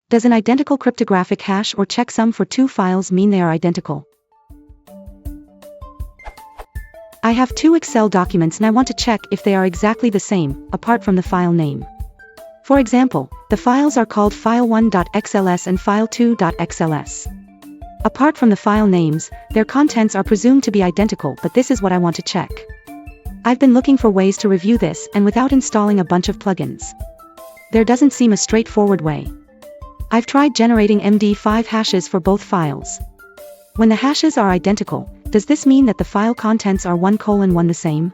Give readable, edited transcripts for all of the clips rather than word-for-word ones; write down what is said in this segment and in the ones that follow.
Does an identical cryptographic hash or checksum for two files mean they are identical? I have two Excel documents and I want to check if they are exactly the same, apart from the file name. For example, the files are called file1.xls and file2.xls. Apart from the file names, their contents are presumed to be identical, but this is what I want to check. I've been looking for ways to review this and without installing a bunch of plugins. There doesn't seem a straightforward way. I've tried generating MD5 hashes for both files. When the hashes are identical, does this mean that the file contents are 1:1 the same?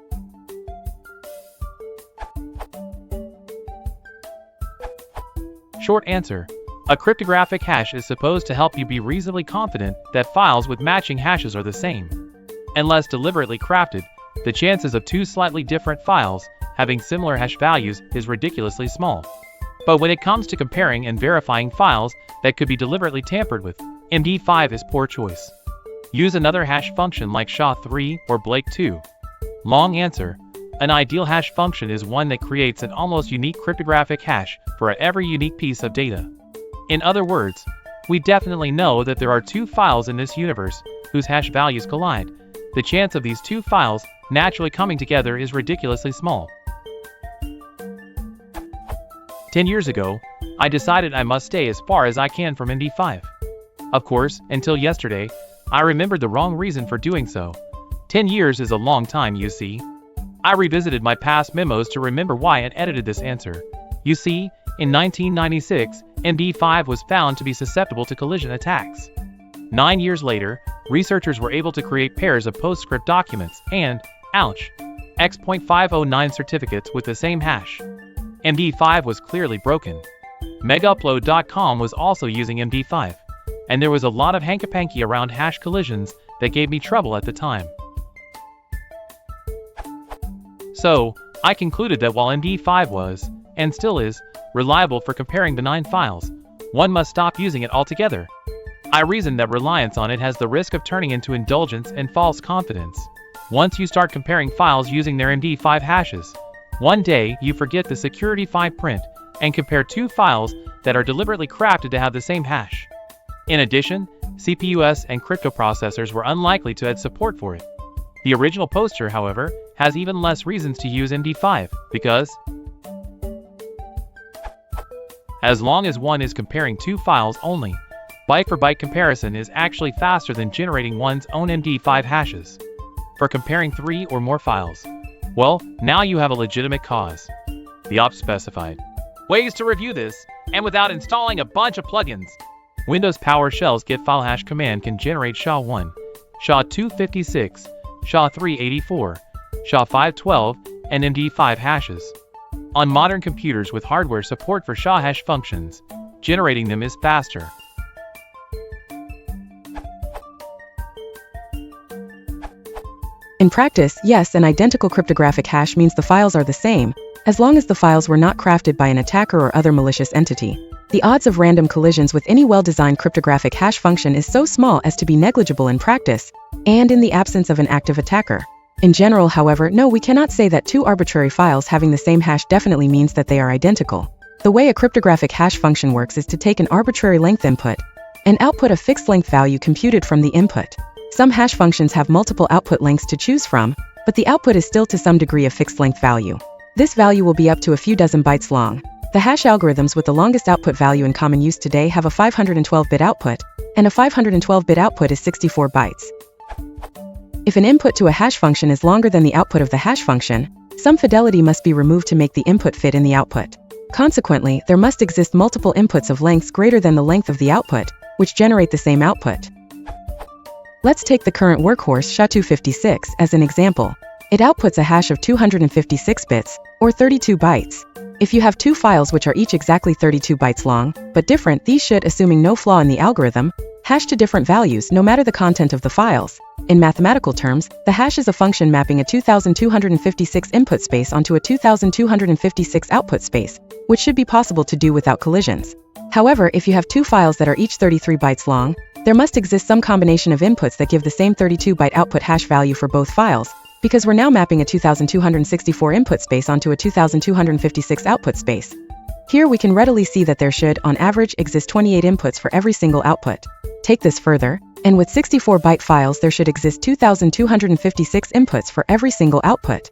Short answer. A cryptographic hash is supposed to help you be reasonably confident that files with matching hashes are the same. Unless deliberately crafted, the chances of two slightly different files having similar hash values is ridiculously small. But when it comes to comparing and verifying files that could be deliberately tampered with, MD5 is poor choice. Use another hash function like SHA-3 or Blake2. Long answer. An ideal hash function is one that creates an almost unique cryptographic hash for every unique piece of data. In other words, we definitely know that there are two files in this universe whose hash values collide. The chance of these two files naturally coming together is ridiculously small. 10 years ago, I decided I must stay as far as I can from MD5. Of course, until yesterday, I remembered the wrong reason for doing so. 10 years is a long time, you see. I revisited my past memos to remember why and edited this answer. You see, in 1996, MD5 was found to be susceptible to collision attacks. 9 years later, researchers were able to create pairs of PostScript documents and, ouch, X.509 certificates with the same hash. MD5 was clearly broken. Megaupload.com was also using MD5, and there was a lot of hanky-panky around hash collisions that gave me trouble at the time. So, I concluded that while MD5 was, and still is, reliable for comparing benign files, one must stop using it altogether. I reasoned that reliance on it has the risk of turning into indulgence and false confidence. Once you start comparing files using their MD5 hashes, one day you forget the security fine print and compare two files that are deliberately crafted to have the same hash. In addition, CPUs and crypto processors were unlikely to add support for it. The original poster, however, has even less reasons to use MD5, because as long as one is comparing two files only, byte-for-byte comparison is actually faster than generating one's own MD5 hashes. For comparing 3 or more files, well, now you have a legitimate cause. The op specified ways to review this, and without installing a bunch of plugins. Windows PowerShell's getFileHash command can generate SHA-1, SHA-256, SHA-384, SHA-512, and MD5 hashes. On modern computers with hardware support for SHA hash functions, generating them is faster. In practice, yes, an identical cryptographic hash means the files are the same, as long as the files were not crafted by an attacker or other malicious entity. The odds of random collisions with any well-designed cryptographic hash function is so small as to be negligible in practice, and in the absence of an active attacker. In general, however, no, we cannot say that two arbitrary files having the same hash definitely means that they are identical. The way a cryptographic hash function works is to take an arbitrary length input and output a fixed length value computed from the input. Some hash functions have multiple output lengths to choose from, but the output is still to some degree a fixed length value. This value will be up to a few dozen bytes long. The hash algorithms with the longest output value in common use today have a 512-bit output, and a 512-bit output is 64 bytes. If an input to a hash function is longer than the output of the hash function, some fidelity must be removed to make the input fit in the output. Consequently, there must exist multiple inputs of lengths greater than the length of the output, which generate the same output. Let's take the current workhorse SHA-256 as an example. It outputs a hash of 256 bits, or 32 bytes. If you have two files which are each exactly 32 bytes long, but different, these should, assuming no flaw in the algorithm, hash to different values no matter the content of the files. In mathematical terms, the hash is a function mapping a 2256 input space onto a 2256 output space, which should be possible to do without collisions. However, if you have two files that are each 33 bytes long, there must exist some combination of inputs that give the same 32-byte output hash value for both files, because we're now mapping a 2264 input space onto a 2256 output space. Here we can readily see that there should, on average, exist 28 inputs for every single output. Take this further, and with 64-byte files there should exist 2,256 inputs for every single output.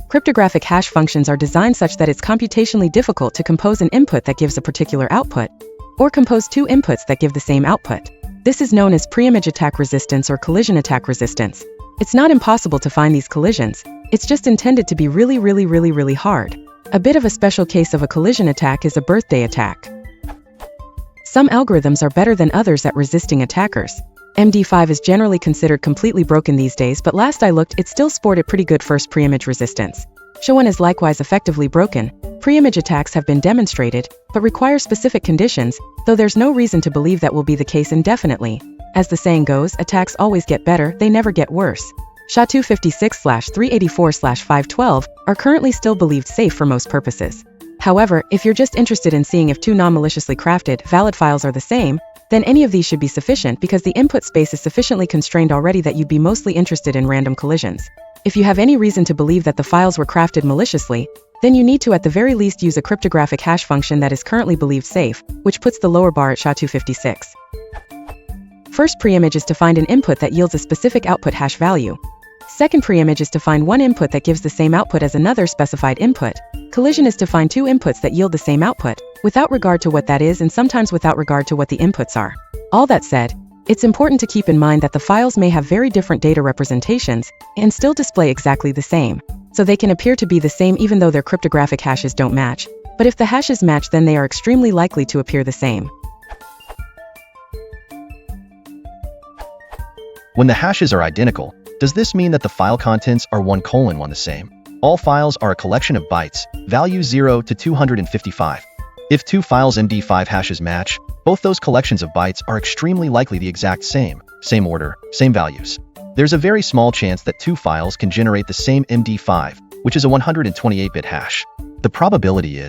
Cryptographic hash functions are designed such that it's computationally difficult to compose an input that gives a particular output, or compose two inputs that give the same output. This is known as preimage attack resistance or collision attack resistance. It's not impossible to find these collisions, it's just intended to be really hard. A bit of a special case of a collision attack is a birthday attack. Some algorithms are better than others at resisting attackers. MD5 is generally considered completely broken these days, but last I looked it still sported pretty good first preimage resistance. SHA-1 is likewise effectively broken. Preimage attacks have been demonstrated, but require specific conditions, though there's no reason to believe that will be the case indefinitely. As the saying goes, attacks always get better, they never get worse. SHA-256/384/512 are currently still believed safe for most purposes. However, if you're just interested in seeing if two non-maliciously crafted, valid files are the same, then any of these should be sufficient because the input space is sufficiently constrained already that you'd be mostly interested in random collisions. If you have any reason to believe that the files were crafted maliciously, then you need to at the very least use a cryptographic hash function that is currently believed safe, which puts the lower bar at SHA-256. First preimage is to find an input that yields a specific output hash value. Second preimage is to find one input that gives the same output as another specified input. Collision is to find two inputs that yield the same output, without regard to what that is and sometimes without regard to what the inputs are. All that said, it's important to keep in mind that the files may have very different data representations and still display exactly the same. So they can appear to be the same even though their cryptographic hashes don't match. But if the hashes match, then they are extremely likely to appear the same. When the hashes are identical, does this mean that the file contents are 1:1 the same? All files are a collection of bytes, values 0 to 255. If two files' MD5 hashes match, both those collections of bytes are extremely likely the exact same order, same values. There's a very small chance that two files can generate the same MD5, which is a 128-bit hash. The probability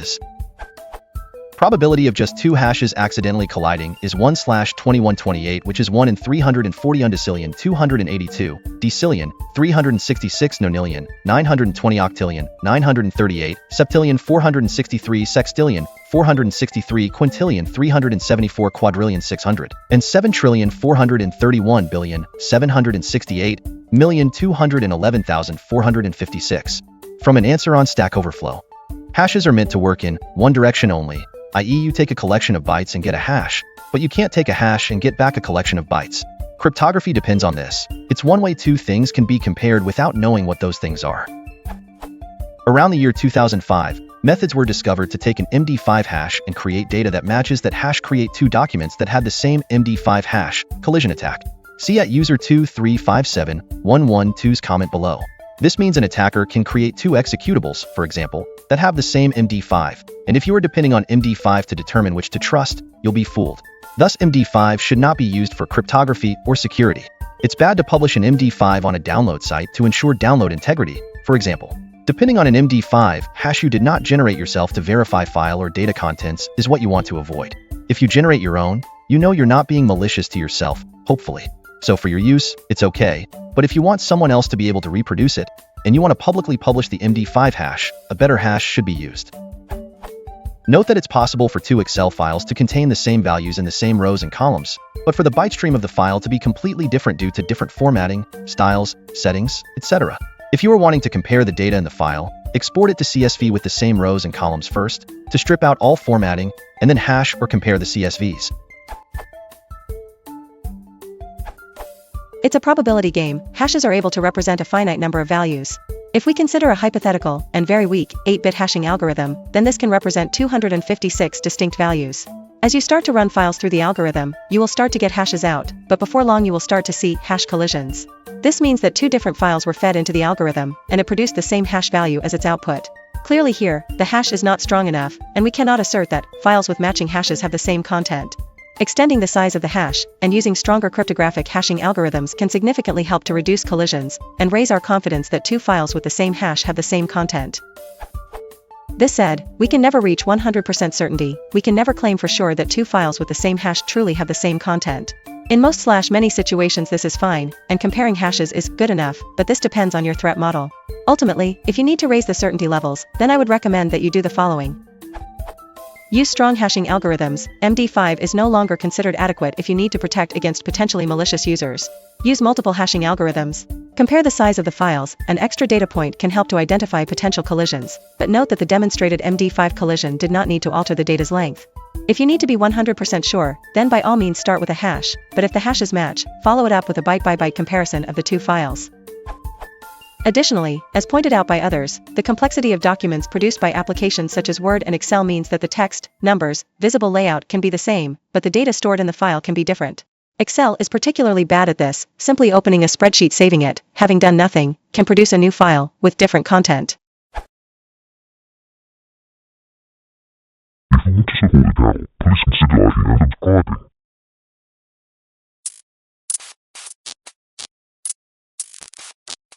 of just two hashes accidentally colliding is 1/2128, which is 1 in 340 undecillion 282, decillion 366 nonillion 920 octillion 938 septillion 463 sextillion 463 quintillion 374 quadrillion 600 and 7,431,768,211,456. From an answer on Stack Overflow. Hashes are meant to work in one direction only, i.e. you take a collection of bytes and get a hash, but you can't take a hash and get back a collection of bytes. Cryptography depends on this. It's one way two things can be compared without knowing what those things are. Around the year 2005, methods were discovered to take an MD5 hash and create data that matches that hash, create two documents that had the same MD5 hash, collision attack. See at user 2357112's comment below. This means an attacker can create two executables, for example, that have the same MD5, and if you are depending on MD5 to determine which to trust, you'll be fooled. Thus, MD5 should not be used for cryptography or security. It's bad to publish an MD5 on a download site to ensure download integrity, for example. Depending on an MD5 hash you did not generate yourself to verify file or data contents is what you want to avoid. If you generate your own, you know you're not being malicious to yourself, hopefully. So for your use, it's okay, but if you want someone else to be able to reproduce it, and you want to publicly publish the MD5 hash, a better hash should be used. Note that it's possible for two Excel files to contain the same values in the same rows and columns, but for the byte stream of the file to be completely different due to different formatting, styles, settings, etc. If you are wanting to compare the data in the file, export it to CSV with the same rows and columns first, to strip out all formatting, and then hash or compare the CSVs. It's a probability game. Hashes are able to represent a finite number of values. If we consider a hypothetical, and very weak, 8-bit hashing algorithm, then this can represent 256 distinct values. As you start to run files through the algorithm, you will start to get hashes out, but before long you will start to see hash collisions. This means that two different files were fed into the algorithm, and it produced the same hash value as its output. Clearly here, the hash is not strong enough, and we cannot assert that files with matching hashes have the same content. Extending the size of the hash, and using stronger cryptographic hashing algorithms can significantly help to reduce collisions, and raise our confidence that two files with the same hash have the same content. This said, we can never reach 100% certainty. We can never claim for sure that two files with the same hash truly have the same content. In most/many situations this is fine, and comparing hashes is good enough, but this depends on your threat model. Ultimately, if you need to raise the certainty levels, then I would recommend that you do the following. Use strong hashing algorithms. MD5 is no longer considered adequate if you need to protect against potentially malicious users. Use multiple hashing algorithms. Compare the size of the files. An extra data point can help to identify potential collisions, but note that the demonstrated MD5 collision did not need to alter the data's length. If you need to be 100% sure, then by all means start with a hash, but if the hashes match, follow it up with a byte-by-byte comparison of the two files. Additionally, as pointed out by others, the complexity of documents produced by applications such as Word and Excel means that the text, numbers, visible layout can be the same, but the data stored in the file can be different. Excel is particularly bad at this. Simply opening a spreadsheet, saving it, having done nothing, can produce a new file with different content. If you want to support the channel, please consider liking and subscribing.